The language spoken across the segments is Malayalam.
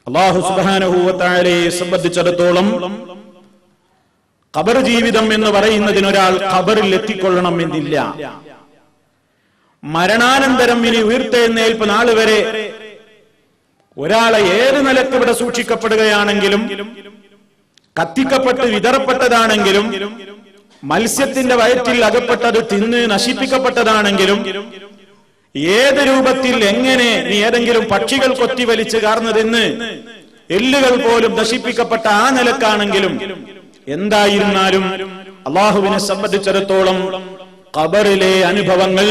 അല്ലാഹു സുബ്ഹാനഹു വ തആലയെ സംബന്ധിച്ചിടത്തോളം ഖബർ ജീവിതം എന്ന് പറയുന്നതിന് ഒരാൾ ഖബറിൽ എത്തിക്കൊള്ളണം എന്നില്ല. മരണാനന്തരം ഇനി ഉയർത്തെഴുന്നേൽപ്പ് നാൾ വരെ ഒരാളെ ഏത് നിലക്ക് ഇവിടെ സൂക്ഷിക്കപ്പെടുകയാണെങ്കിലും, കത്തിക്കപ്പെട്ട് വിതറപ്പെട്ടതാണെങ്കിലും, മത്സ്യത്തിന്റെ വയറ്റിൽ അകപ്പെട്ടത് തിന്ന് നശിപ്പിക്കപ്പെട്ടതാണെങ്കിലും, ഏത് രൂപത്തിൽ എങ്ങനെ നീ ഏതെങ്കിലും പക്ഷികൾ കൊത്തി വലിച്ചു കാർന്നതെന്ന് എല്ലുകൾ പോലും നശിപ്പിക്കപ്പെട്ട ആ നിലക്കാണെങ്കിലും, എന്തായിരുന്നാലും അള്ളാഹുവിനെ സംബന്ധിച്ചിടത്തോളം ഖബറിലെ അനുഭവങ്ങൾ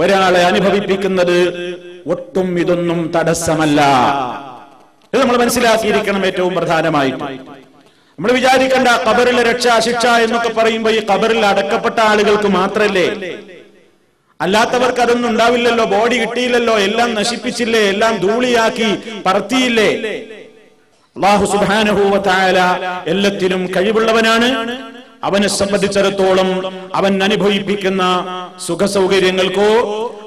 ഒരാളെ അനുഭവിപ്പിക്കുന്നത് ഒട്ടും ഇതൊന്നും തടസ്സമല്ല. ഇത് നമ്മൾ മനസ്സിലാക്കിയിരിക്കണം. ഏറ്റവും പ്രധാനമായിട്ട് നമ്മൾ വിചാരിക്കേണ്ട ഖബറിലെ രക്ഷാ ശിക്ഷ എന്നൊക്കെ പറയുമ്പോൾ ഈ ഖബറിൽ അടക്കപ്പെട്ട ആളുകൾക്ക് മാത്രല്ലേ, അല്ലാത്തവർക്ക് അതൊന്നും ഉണ്ടാവില്ലല്ലോ. ബോഡി കിട്ടിയില്ലല്ലോ, എല്ലാം നശിപ്പിച്ചില്ലേ, എല്ലാം ധൂളിയാക്കി പറത്തിയില്ലേ. അല്ലാഹു സുബ്ഹാനഹു വ തആല എല്ലാത്തിനും കഴിവുള്ളവനാണ്. അവനെ സംബന്ധിച്ചിടത്തോളം അവൻ അനുഭവിപ്പിക്കുന്ന സുഖസൗകര്യങ്ങൾക്കോ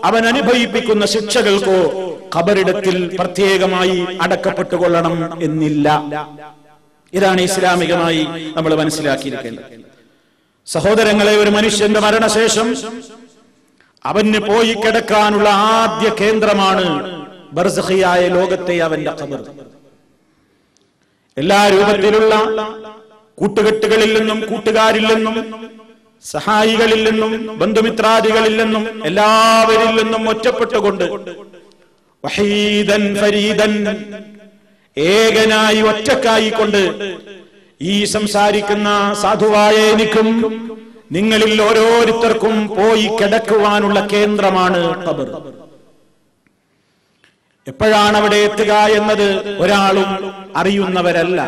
അവൻ അനുഭവിപ്പിക്കുന്ന ശിക്ഷകൾക്കോ ഖബറിടത്തിൽ പ്രത്യേകമായി അടക്കപ്പെട്ടുകൊള്ളണം എന്നില്ല. ഇതാണ് ഇസ്ലാമികമായി നമ്മൾ മനസ്സിലാക്കിയിരിക്കേണ്ടത്. സഹോദരങ്ങളെ, ഒരു മനുഷ്യന്റെ മരണശേഷം അവന് പോയി കിടക്കാനുള്ള ആദ്യ കേന്ദ്രമാണ് ബർസഖിയായ ലോകത്തെ അവന്റെ ഖബർ. എല്ലാ രൂപത്തിലുള്ള കൂട്ടുകെട്ടുകളിൽ നിന്നും, കൂട്ടുകാരിൽ നിന്നും, സഹായികളിൽ നിന്നും, ബന്ധുമിത്രാദികളിൽ നിന്നും, എല്ലാവരിൽ നിന്നും ഒറ്റപ്പെട്ടുകൊണ്ട് വഹീദൻ ഫരീദൻ, ഏകനായി ഒറ്റക്കായിക്കൊണ്ട് ഈ സംസാരിക്കുന്ന സാധുവായ എനിക്കും നിങ്ങളിൽ ഓരോരുത്തർക്കും പോയി കിടക്കുവാനുള്ള കേന്ദ്രമാണ് ഖബർ. എപ്പോഴാണ് അവിടെ എത്തുക എന്നത് ഒരാളും അറിയുന്നവരല്ല.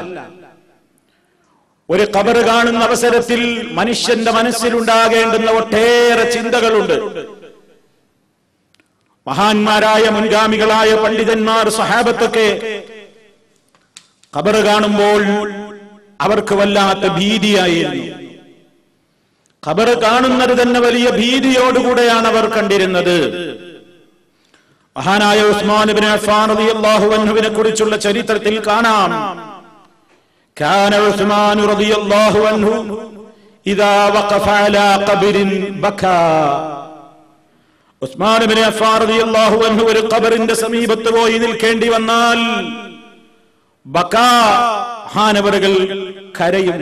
ഒരു ഖബർ കാണുന്ന അവസരത്തിൽ മനുഷ്യന്റെ മനസ്സിലുണ്ടാകേണ്ടുന്ന ഒട്ടേറെ ചിന്തകളുണ്ട്. മഹാന്മാരായ മുൻഗാമികളായ പണ്ഡിതന്മാർ, സഹാബത്തൊക്കെ ഖബർ കാണുമ്പോൾ അവർക്ക് വല്ലാത്ത ഭീതിയായിരുന്നു. ഖബർ കാണുന്നത് തന്നെ വലിയ ഭീതിയോടുകൂടെയാണ് അവർ കണ്ടിരുന്നത്. മഹാനായ ഉസ്മാൻ ഇബ്നു അഫ്ഫാൻ റളിയല്ലാഹു അൻഹുവിനെ കുറിച്ചുള്ള ചരിത്രത്തിൽ കാണാം, കാന ഉസ്മാൻ റളിയല്ലാഹു അൻഹു ഇദാ വഖഫ അലാ ഖബറിൻ ബകാ. ഉസ്മാൻ ഇബ്നു അഫ്ഫാൻ റളിയല്ലാഹു അൻഹു ഒരു ഖബറിന്റെ സമീപത്ത് പോയി നിൽക്കേണ്ടി വന്നാൽ ബകാ, മഹാനവറുകൾ കരയും.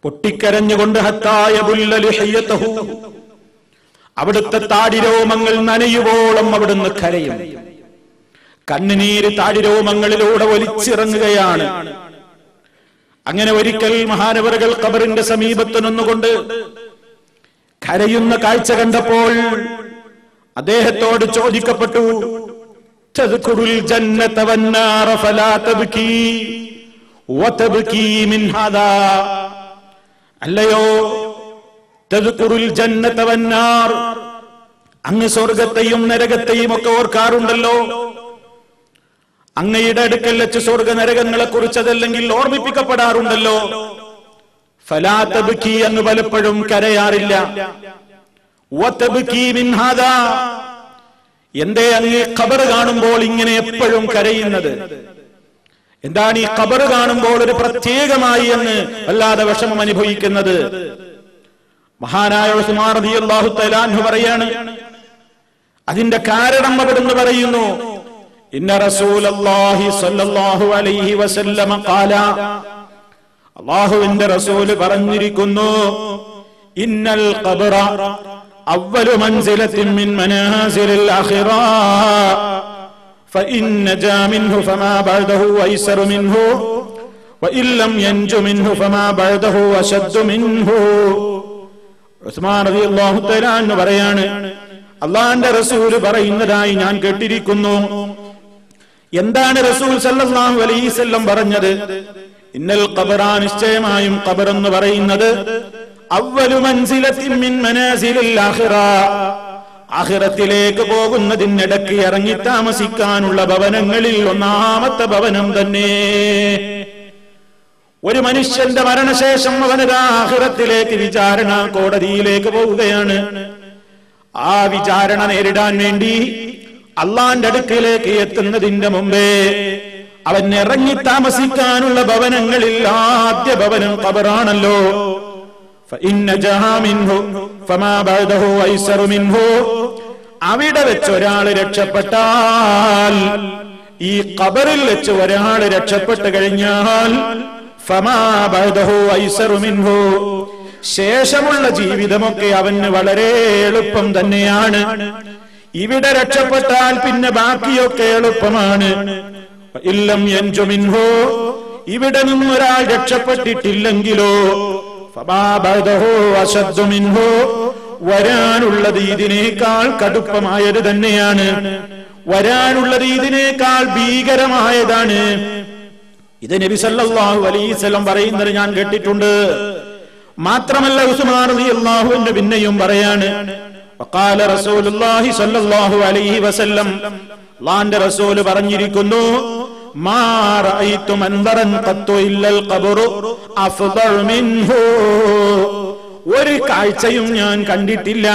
പൊട്ടിക്കരഞ്ഞുകൊണ്ട് ഹത്താ യബുല്ല ലിഹ്യതഹു, അവിടുത്തെ താടിരോമങ്ങൾ നനയുവോളം അവിടുന്ന് കരയും. കണ്ണുനീര് താടിരോമങ്ങളിലൂടെ ഒലിച്ചിറങ്ങുകയാണ്. അങ്ങനെ ഒരിക്കൽ മഹാനവറുകൾ ഖബറിന്റെ സമീപത്ത് നിന്നുകൊണ്ട് കരയുന്ന കാഴ്ച കണ്ടപ്പോൾ അദ്ദേഹത്തോട് ചോദിക്കപ്പെട്ടു, തദ്കുറുൽ ജന്നത വന്നാറ ഫലാ തബ്കി വതബ്കി മിൻ ഹാദാ. അല്ലയോ, തദ്കുറുൽ ജന്നത വന്നാർ, അങ്ങ് സ്വർഗത്തെയും നരകത്തെയും ഒക്കെ ഓർക്കാറുണ്ടല്ലോ. അങ്ങയുടെ അടുക്കൽ വെച്ച് സ്വർഗ നരകങ്ങളെ കുറിച്ചതല്ലെങ്കിൽ ഓർമ്മിപ്പിക്കപ്പെടാറുണ്ടല്ലോ. ഫലാ തബ്കി, അങ്ങ് പലപ്പോഴും കരയാറില്ല. വതബ്കി മിൻ ഹാദാ, എന്തേ അങ്ങ് ഖബർ കാണുമ്പോൾ ഇങ്ങനെ എപ്പോഴും കരയുന്നത്? എന്താണ് ഈ ഖബർ കാണുമ്പോൾ ഒരു പ്രത്യേകമായി അങ്ങ് വല്ലാതെ വിഷമം അനുഭവിക്കുന്നത്? മഹാനായ ഉസ്മാൻ റളിയല്ലാഹു തആല അൻഹു പറയാണ്, അതിന്റെ കാരണം അവിടുന്ന് പറയുന്നു, ഇന്ന റസൂലല്ലാഹി സ്വല്ലല്ലാഹു അലൈഹി വസല്ലമ ഖാല, അല്ലാഹുവിന്റെ റസൂൽ പറഞ്ഞിരിക്കുന്നു, ഇന്നൽ ഖബറ അവ്വലു മൻസിലത്തിൻ മിൻ മനാസിലിൽ ആഖിറ ഫഇൻ നജാ മിൻഹു ഫമാ ബഅദഹു അയ്സറു മിൻഹു വഇൻ ലം യൻജു മിൻഹു ഫമാ ബഅദഹു അശദ്ദു മിൻഹു. ഉസ്മാൻ റളിയല്ലാഹു തആല അൻഹു പറയാണ്, അല്ലാഹുവിന്റെ റസൂൽ പറയുന്നതായി ഞാൻ കേട്ടിരിക്കുന്നു. എന്താണ് റസൂൽ സല്ലല്ലാഹു അലൈഹി വസല്ലം പറഞ്ഞത്? ഇന്നൽ ഖബറ, നിശ്ചയമായും ഖബർ എന്ന് പറയുന്നത് അവ്വലു മൻസിലത്തിൻ മിൻ മനാസിലിൽ ആഖിറ, ആഖിറത്തിലേക്ക് പോകുന്നതിനിടയ്ക്ക് ഇറങ്ങി താമസിക്കാനുള്ള ഭവനങ്ങളിൽ ഒന്നാമത്തെ ഭവനം തന്നെ. ഒരു മനുഷ്യന്റെ മരണശേഷം അവനത് ആഖിറത്തിലേക്ക്, വിചാരണ കോടതിയിലേക്ക് പോവുകയാണ്. ആ വിചാരണ നേരിടാൻ വേണ്ടി അള്ളാന്റെ അടുക്കിലേക്ക് എത്തുന്നതിന്റെ മുമ്പേ അവൻ ഇറങ്ങി താമസിക്കാനുള്ള ഭവനങ്ങളിൽ ആദ്യ ഭവനം ഖബറാണല്ലോ. അവിടെ വെച്ച് ഒരാൾ രക്ഷപ്പെട്ടാൽ, ഈ ഖബറിൽ വെച്ച് ഒരാൾ രക്ഷപ്പെട്ടു കഴിഞ്ഞാൽ ഫമാ ബഅദഹു ഐസറു മിൻഹു, ശേഷമുള്ള ജീവിതമൊക്കെ അവന് വളരെ എളുപ്പം തന്നെയാണ്. ഇവിടെ രക്ഷപ്പെട്ടാൽ പിന്നെ ബാക്കിയൊക്കെ എളുപ്പമാണ്. ഇല്ലം യൻജു മിൻഹു, ഇവിടെ നിന്നൊരാൾ രക്ഷപ്പെട്ടിട്ടില്ലെങ്കിലോ ഫമാ ബഅദഹു അശദ്ദു മിൻഹു, വരാനുള്ളത് ഇതിനേക്കാൾ കടുപ്പമായത് തന്നെയാണ്, വരാനുള്ളത് ഇതിനേക്കാൾ ഭീകരമായതാണ്. ഇത് നബി സല്ലല്ലാഹു അലൈഹി വസല്ലം പറയുന്നത് ഞാൻ കേട്ടിട്ടുണ്ട്. മാത്രമല്ല ഉസ്മാൻ റളിയല്ലാഹു അൻഹു പിന്നെയും പറയാണ്, വഖാല റസൂലുള്ളാഹി സ്വല്ലല്ലാഹു അലൈഹി വസല്ലം, അല്ലാഹുവിന്റെ റസൂൽ പറഞ്ഞിരിക്കുന്നു, മാ റഅയ്തു മൻദറൻ ഖത്തു ഇല്ലൽ ഖബ്റു അഫ്ദൽ മിൻഹു, ഒരു കാഴ്ചയും ഞാൻ കണ്ടിട്ടില്ല.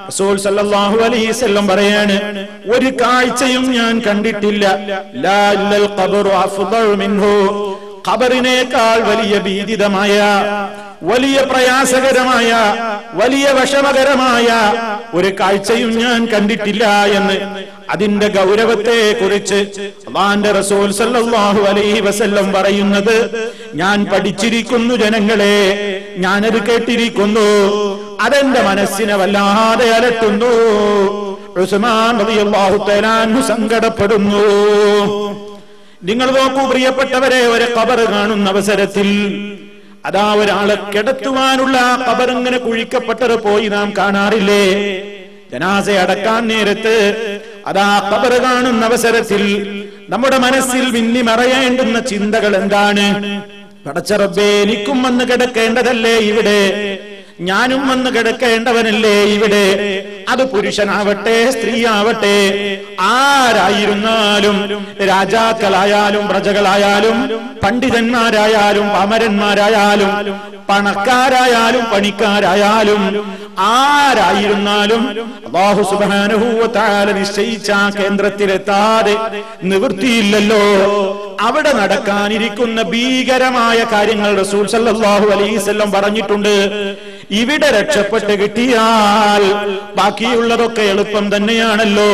റസൂൽ സല്ലല്ലാഹു അലൈഹി വസല്ലം പറയാണ്, ഒരു കാഴ്ചയും ഞാൻ കണ്ടിട്ടില്ല. ലാ ഇല്ലൽ ഖബ്റു അഫ്ദൽ മിൻഹു, ഖബറിനേക്കാൾ വലിയ ഭീതിതമായ, വലിയ പ്രയാസകരമായ, വലിയ വിഷമകരമായ ഒരു കാഴ്ചയും ഞാൻ കണ്ടിട്ടില്ല എന്ന് അതിന്റെ ഗൗരവത്തെ കുറിച്ച് അല്ലാഹുവിന്റെ റസൂൽ സല്ലല്ലാഹു അലൈഹി വസല്ലം പറയുന്നത് ഞാൻ പഠിച്ചിരിക്കുന്നു ജനങ്ങളെ, ഞാനത് കേട്ടിരിക്കുന്നു, അതെന്റെ മനസ്സിനെ വല്ലാതെ അലട്ടുന്നു. ഉസ്മാൻ റളിയല്ലാഹു തആല അൻഹു സങ്കടപ്പെടുന്നു. നിങ്ങൾ നോക്കൂ പ്രിയപ്പെട്ടവരെ, ഒരു ഖബർ കാണുന്ന അവസരത്തിൽ അതാ ഒരാളെ കിടത്തുവാനുള്ള ഖബർ ഇങ്ങനെ കുഴിക്കപ്പെട്ടത് പോയി നാം കാണാറില്ലേ? ജനാസ അടക്കാൻ നേരത്ത് അതാ ഖബർ കാണുന്ന അവസരത്തിൽ നമ്മുടെ മനസ്സിൽ മിന്നി മറയേണ്ടുന്ന ചിന്തകൾ എന്താണ്? പടച്ച റബ്ബേ, എനിക്കും വന്ന് കിടക്കേണ്ടതല്ലേ ഇവിടെ, ഞാനും വന്ന് കിടക്കേണ്ടവനല്ലേ ഇവിടെ. അത് പുരുഷനാവട്ടെ സ്ത്രീ ആവട്ടെ, ആരായിരുന്നാലും, രാജാക്കളായാലും പ്രജകളായാലും പണ്ഡിതന്മാരായാലും പാമരന്മാരായാലും പണക്കാരായാലും പണിക്കാരായാലും ആരായിരുന്നാലും അല്ലാഹു സുബ്ഹാനഹു വ തആല നിശ്ചയിച്ച കേന്ദ്രത്തിലെത്താതെ നിവൃത്തിയില്ലല്ലോ. അവിടെ നടക്കാനിരിക്കുന്ന ഭീകരമായ കാര്യങ്ങൾ റസൂൽ സല്ലല്ലാഹു അലൈഹി വസല്ലം പറഞ്ഞിട്ടുണ്ട്. ഇവിടെ രക്ഷപ്പെട്ട് കിട്ടിയാൽ ബാക്കിയുള്ളതൊക്കെ എളുപ്പം തന്നെയാണല്ലോ.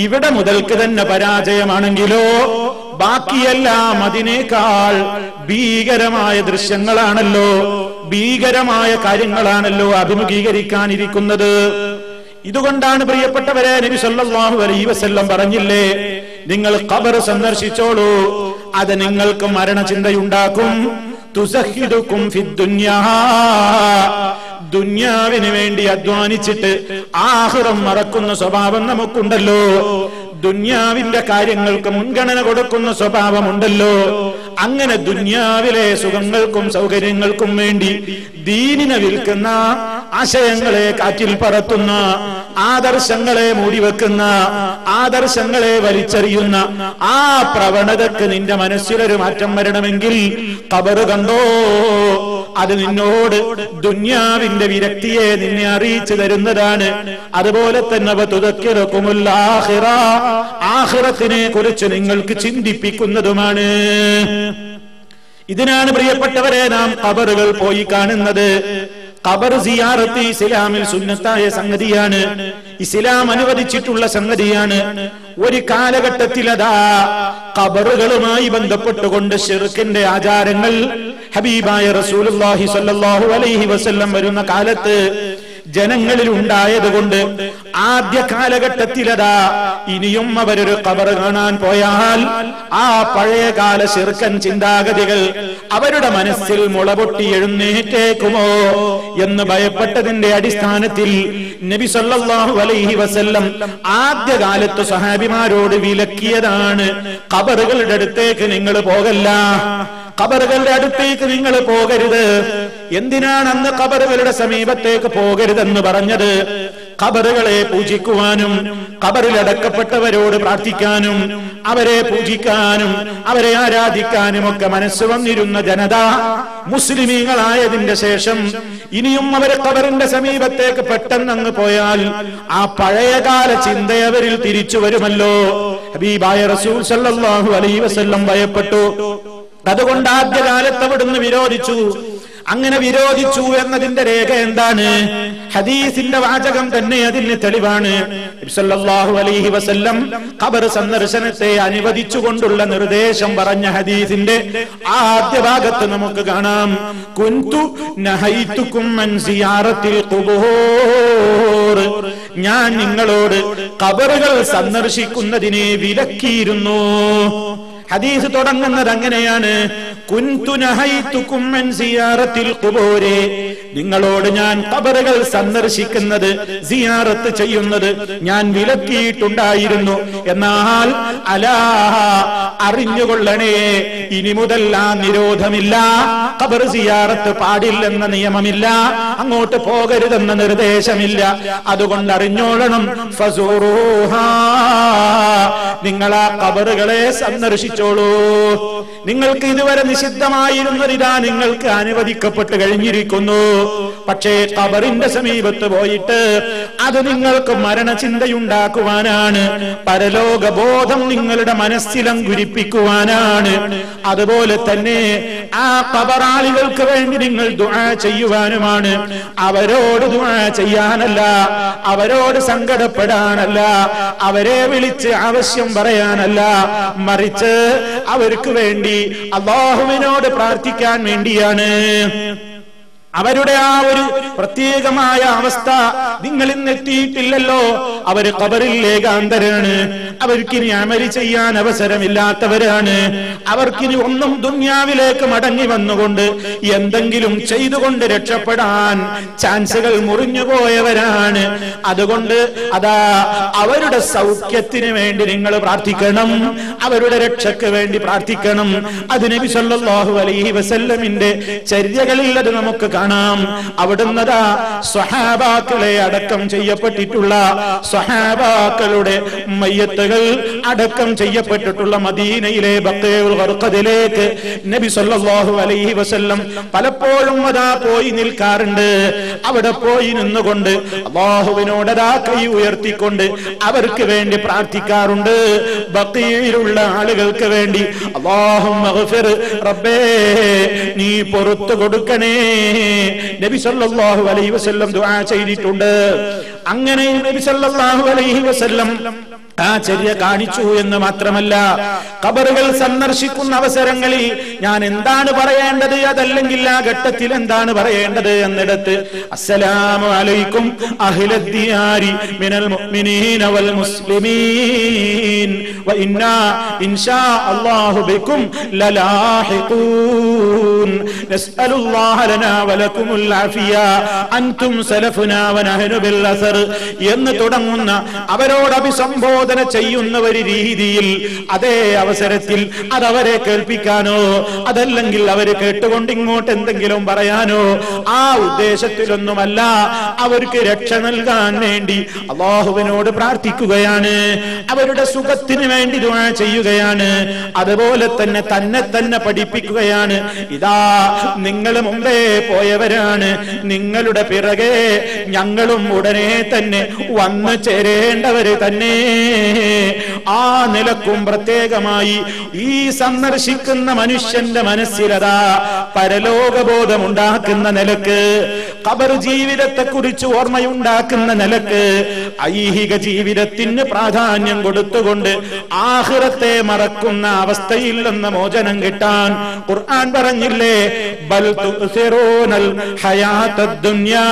ഇവിടെ മുതൽക്ക് തന്നെ പരാജയമാണെങ്കിലോ ബാക്കിയെല്ലാം അതിനേക്കാൾ ഭീകരമായ ദൃശ്യങ്ങളാണല്ലോ, ഭീകരമായ കാര്യങ്ങളാണല്ലോ അഭിമുഖീകരിക്കാനിരിക്കുന്നത്. ഇതുകൊണ്ടാണ് പ്രിയപ്പെട്ടവരെ നബി സല്ലല്ലാഹു അലൈഹി വസല്ലം പറഞ്ഞില്ലേ, നിങ്ങൾ ഖബർ സന്ദർശിച്ചോളൂ, അത് നിങ്ങൾക്ക് മരണചിന്തയുണ്ടാക്കും. തുസഹിദുക്കും ഫിദ്ദുനിയാ, ദുനിയാവിന് വേണ്ടി അധ്വാനിച്ചിട്ട് ആഖിറം മറക്കുന്ന സ്വഭാവം നമുക്കുണ്ടല്ലോ. ദുനിയാവിന്റെ കാര്യങ്ങൾക്ക് മുൻഗണന കൊടുക്കുന്ന സ്വഭാവമുണ്ടല്ലോ. അങ്ങനെ ദുനിയാവിലെ സുഖങ്ങൾക്കും സൗകര്യങ്ങൾക്കും വേണ്ടി ദീനിനെ വിൽക്കുന്ന, ആശയങ്ങളെ കാറ്റിൽ പറത്തുന്ന, ആദർശങ്ങളെ മൂടിവെക്കുന്ന, ആദർശങ്ങളെ വലിച്ചെറിയുന്ന ആ പ്രവണതക്ക് നിന്റെ മനസ്സിലൊരു മാറ്റം വരണമെങ്കിൽ ഖബർ കണ്ടോ. അത് നിന്നോട് ദുനിയാവിന്റെ വിരക്തിയെ നിന്നെ അറിയിച്ചു തരുന്നതാണ്. അതുപോലെ തന്നെ വതുദക്കിറുകുമുൽ ആഖിറ, ആഖിറത്തിനെ കുറിച്ച് നിങ്ങൾക്ക് ചിന്തിപ്പിക്കുന്നതുമാണ്. ഇതിനാണ് പ്രിയപ്പെട്ടവരെ നാം ഖബറുകൾ പോയി കാണുന്നത്. ഖബർ സിയാറത്ത് ഇസ്ലാമിൽ സുന്നത്തായ സംഗതിയാണ്, ഇസ്ലാം അനുവദിച്ചിട്ടുള്ള സംഗതിയാണ്. ഒരു കാലഘട്ടത്തിൽ അതാ ഖബറുകളുമായി ബന്ധപ്പെട്ടുകൊണ്ട് ശിർക്കിന്റെ ആചാരങ്ങൾ ഹബീബായ റസൂലുള്ളാഹി സ്വല്ലല്ലാഹു അലൈഹി വസല്ലം വരുന്ന കാലത്ത് ജനങ്ങളിൽ ഉണ്ടായതുകൊണ്ട് ആദ്യ കാലഘട്ടത്തിലതാ ഇനിയും അവരൊരു ഖബർ കാണാൻ പോയാൽ ആ പഴയകാല ശിർക്കൻ ചിന്താഗതികൾ അവരുടെ മനസ്സിൽ മുളപൊട്ടി എഴുന്നേറ്റേക്കുമോ എന്ന് ഭയപ്പെട്ടതിന്റെ അടിസ്ഥാനത്തിൽ നബി സല്ലല്ലാഹു അലൈഹി വസല്ലം ആദ്യകാലത്ത് സഹാബിമാരോട് വിലക്കിയതാണ്, ഖബറുകളുടെ അടുത്തേക്ക് നിങ്ങൾ പോകല്ല, ഖബറുകളുടെ അടുത്തേക്ക് നിങ്ങൾ പോകരുത്. എന്തിനാണ് അന്ന് ഖബറുകളുടെ സമീപത്തേക്ക് പോകരുതെന്ന് പറഞ്ഞത്? ഖബറുകളെ പൂജിക്കുവാനും ഖബറിലടക്കപ്പെട്ടവരോട് പ്രാർത്ഥിക്കാനും അവരെ പൂജിക്കാനും അവരെ ആരാധിക്കാനും ഒക്കെ മനസ്സ് വന്നിരുന്ന ജനത മുസ്ലിമീങ്ങളായതിന്റെ ശേഷം ഇനിയും അവർ ഖബറിന്റെ സമീപത്തേക്ക് പെട്ടെന്ന് അങ്ങ് പോയാൽ ആ പഴയകാല ചിന്തയവരിൽ തിരിച്ചു വരുമല്ലോ. ഹബീബായ റസൂൽ സല്ലല്ലാഹു അലൈഹി വസല്ലം ഭയപ്പെട്ടു. അതുകൊണ്ട് ആദ്യകാലത്ത് അവിടുന്ന് വിരോധിച്ചു. അങ്ങനെ വിരോധിച്ചു എന്നതിന്റെ രേഖ എന്താണ്? ഹദീസിന്റെ വാചകം തന്നെ അതിന് തെളിവാണ്. നബി സല്ലല്ലാഹു അലൈഹി വസല്ലം ഖബർ സന്ദർശനത്തെ അനുവദിച്ചുകൊണ്ടുള്ള നിർദ്ദേശം പറഞ്ഞ ഹദീസിന്റെ ആദ്യ ഭാഗത്ത് നമുക്ക് കാണാം, കുൻതു നഹൈതുകും അൻ സിയാറത്തിൽ ഖുബൂർ, ഞാൻ നിങ്ങളോട് ഖബറുകൾ സന്ദർശിക്കുന്നതിനെ വിലക്കിയിരുന്നു. ഹദീസ് തുടങ്ങുന്നത് അങ്ങനെയാണ്, കുൻതു നഹൈതുകും അൻ സിയാറത്തിൽ ഖുബൂരി, നിങ്ങളോട് ഞാൻ ഖബറുകൾ സന്ദർശിക്കുന്നത് സിയാറത്ത് ചെയ്യുന്നത് ഞാൻ വിലക്കിയിട്ടുണ്ടായിരുന്നു. എന്നാൽ അലാ, അറിഞ്ഞുകൊള്ളണേ, ഇനി മുതൽ ആ നിരോധമില്ല. ഖബർ സിയാറത്ത് പാടില്ലെന്ന നിയമമില്ല, അങ്ങോട്ട് പോകരുതെന്ന നിർദ്ദേശമില്ല. അതുകൊണ്ട് അറിഞ്ഞോളണം, ഫസൂറുഹാ, നിങ്ങൾ ആ ഖബറുകളെ സന്ദർശിച്ചോളൂ. നിങ്ങൾക്ക് ഇതുവരെ നിഷിദ്ധമായിരുന്നതിതാ നിങ്ങൾക്ക് അനുവദിക്കപ്പെട്ട് കഴിഞ്ഞിരിക്കുന്നു. പക്ഷേ ഖബറിന്റെ സമീപത്ത് പോയിട്ട് അത് നിങ്ങൾക്ക് മരണചിന്തയുണ്ടാക്കുവാനാണ്, പരലോക ബോധം നിങ്ങളുടെ മനസ്സിലങ്കുരിപ്പിക്കുവാനാണ്. അതുപോലെ തന്നെ ആ ഖബറാളികൾക്ക് വേണ്ടി നിങ്ങൾ ദുആ ചെയ്യുവാനുമാണ്. അവരോട് ദുആ ചെയ്യാനല്ല, അവരോട് സങ്കടപ്പെടാനല്ല, അവരെ വിളിച്ച് ആവശ്യം പറയാനല്ല, മറിച്ച് അവർക്ക് വേണ്ടി അല്ലാഹുവിനോട് പ്രാർത്ഥിക്കാൻ വേണ്ടിയാണ്. അവരുടെ ആ ഒരു പ്രത്യേകമായ അവസ്ഥ നിങ്ങൾ ഇന്ന് എത്തിയിട്ടില്ലല്ലോ. അവര് ഖബറിൽ ഏകാന്തരാണ്, അവർക്കിനി അമല് ചെയ്യാൻ അവസരമില്ലാത്തവരാണ്, അവർക്കിനി ഒന്നും ദുനിയാവിലേക്ക് മടങ്ങി വന്നുകൊണ്ട് എന്തെങ്കിലും ചെയ്തുകൊണ്ട് രക്ഷപ്പെടാൻ ചാൻസുകൾ മുറിഞ്ഞുപോയവരാണ്. അതുകൊണ്ട് അതാ അവരുടെ സൗഖ്യത്തിന് വേണ്ടി നിങ്ങൾ പ്രാർത്ഥിക്കണം, അവരുടെ രക്ഷയ്ക്ക് വേണ്ടി പ്രാർത്ഥിക്കണം. അത് നബി സല്ലല്ലാഹു അലൈഹി വസല്ലമിന്റെ ചര്യകളിൽ അത് നമുക്ക് കാണാം. അവിടുന്ന് സ്വഹാബാക്കളെ അടക്കം ചെയ്യപ്പെട്ടിട്ടുള്ള സ്വഹാബാക്കളുടെ മയ്യത്തുകൾ അടക്കം ചെയ്യപ്പെട്ടിട്ടുള്ള മദീനയിലെ ബഖീഉൽ ഖർഖദിലേക്ക് നബി സല്ലല്ലാഹു അലൈഹി വസല്ലം പലപ്പോഴും അതാ പോയി നിൽക്കാറുണ്ട്. അവിടെ പോയി നിന്നുകൊണ്ട് അല്ലാഹുവിനോട് അതാ കൈ ഉയർത്തിക്കൊണ്ട് അവർക്ക് വേണ്ടി പ്രാർത്ഥിക്കാറുണ്ട്. ബഖീഇലുള്ള ആളുകൾക്ക് വേണ്ടി അല്ലാഹുമ്മ ഗ്ഫിർ, റബ്ബേ നീ പുറത്തു കൊടുക്കണേ, നബി സല്ലല്ലാഹു അലൈഹി വസല്ലം ദുആ ചെയ്തിട്ടുണ്ട്. അങ്ങനെ നബി സല്ലല്ലാഹു അലൈഹി വസല്ലം ആ ചര്യ കാണിച്ചു എന്ന് മാത്രമല്ല, ഖബറുകൾ സന്ദർശിക്കുന്ന അവസരങ്ങളിൽ ഞാൻ എന്താണ് പറയേണ്ടത്, അതല്ലെങ്കിൽ ആ ഘട്ടത്തിൽ എന്താണ് പറയേണ്ടത് എന്നിടത്ത് അസ്സലാമു അലൈക്കും അഹ്ലദ്ദിയാരി മിനൽ മുഅ്മിനീന വൽ മുസ്ലിമീൻ വ ഇന്നാ ഇൻഷാ അല്ലാഹു ബികും ലലാഹിഖൂൻ നസ്അലുല്ലാഹ ലനാ വലകുമുൽ ആഫിയ അൻതും സലഫുനാ വനഹ്നു ബിൽ അസർ എന്ന് തുടങ്ങുന്ന അവരോട് അഭിസംബോധന ചെയ്യുന്ന ഒരു രീതിയിൽ അതേ അവസരത്തിൽ അതവരെ കേൾപ്പിക്കാനോ അതല്ലെങ്കിൽ അവര് കേട്ടുകൊണ്ട് ഇങ്ങോട്ട് എന്തെങ്കിലും പറയാനോ ആ ഉദ്ദേശത്തിലൊന്നുമല്ല, അവർക്ക് രക്ഷ നൽകാൻ വേണ്ടി അല്ലാഹുവിനോട് പ്രാർത്ഥിക്കുകയാണ്, അവരുടെ സുഖത്തിന് വേണ്ടി ദുആ ചെയ്യുകയാണ്. അതുപോലെ തന്നെ തന്നെ പഠിപ്പിക്കുകയാണ്, ഇതാ നിങ്ങൾ മുമ്പേ പോയവരാണ്, നിങ്ങളുടെ പിറകെ ഞങ്ങളും ഉടനെ തന്നെ വന്നു ചേരേണ്ടവര് തന്നെ. ആ നിലക്കും പ്രത്യേകമായി ഈ സന്ദർശിക്കുന്ന മനുഷ്യന്റെ മനസ്സിലതാ പരലോകബോധമുണ്ടാക്കുന്ന നിലക്ക്, ഖബർ ജീവിതത്തെ കുറിച്ച് ഓർമ്മയുണ്ടാക്കുന്ന നിലക്ക്, ഐഹിക ജീവിതത്തിന് പ്രാധാന്യം കൊടുത്തുകൊണ്ട് ആഖിറത്തെ മറക്കുന്ന അവസ്ഥയിൽ നിന്ന് മോചനം കിട്ടാൻ ഖുർആൻ പറഞ്ഞില്ലേ, ബൽ തുസിറൂനൽ ഹയാത്തദ് ദുനിയാ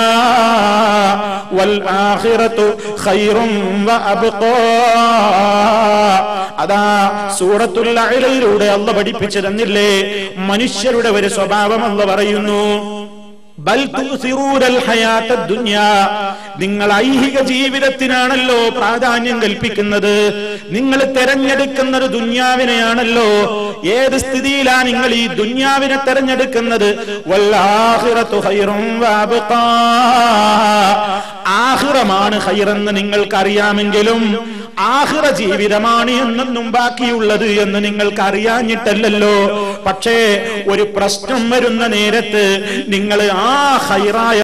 വൽ ആഖിറതു ഖൈറും വ അബ്ഖാ. അതാ സൂറത്തുൽ അഅലയിലൂടെ അല്ലാഹു പഠിപ്പിച്ചു തന്നില്ലേ, മനുഷ്യരുടെ ഒരു സ്വഭാവം അല്ലാഹു പറയുന്നു, ബൽ തുസിറൂനൽ ഹയാത്തദ് ദുനിയാ, നിങ്ങൾ ഐഹിക ജീവിതത്തിനാണല്ലോ പ്രാധാന്യം കൽപ്പിക്കുന്നത്, നിങ്ങൾ തെരഞ്ഞെടുക്കുന്നത് ദുനിയാവിനെയാണല്ലോ. ഏത് സ്ഥിതിയിലാണ് നിങ്ങൾ ഈ ദുനിയാവിനെ തെരഞ്ഞെടുക്കുന്നത്? വൽ ആഖിറതു ഖൈറും വ അബ്ഖാ, ആഖിറ ആഖിറമാണ് ഖൈറെന്ന് നിങ്ങൾക്കറിയാമെങ്കിലും ആഖിറ ജീവിതമാണ് എന്നും ബാക്കിയുള്ളത് എന്ന് നിങ്ങൾക്ക് അറിയാഞ്ഞിട്ടല്ലല്ലോ. പക്ഷേ ഒരു പ്രശ്നം വരുന്ന നേരത്ത് നിങ്ങൾ ആ ഖൈറായ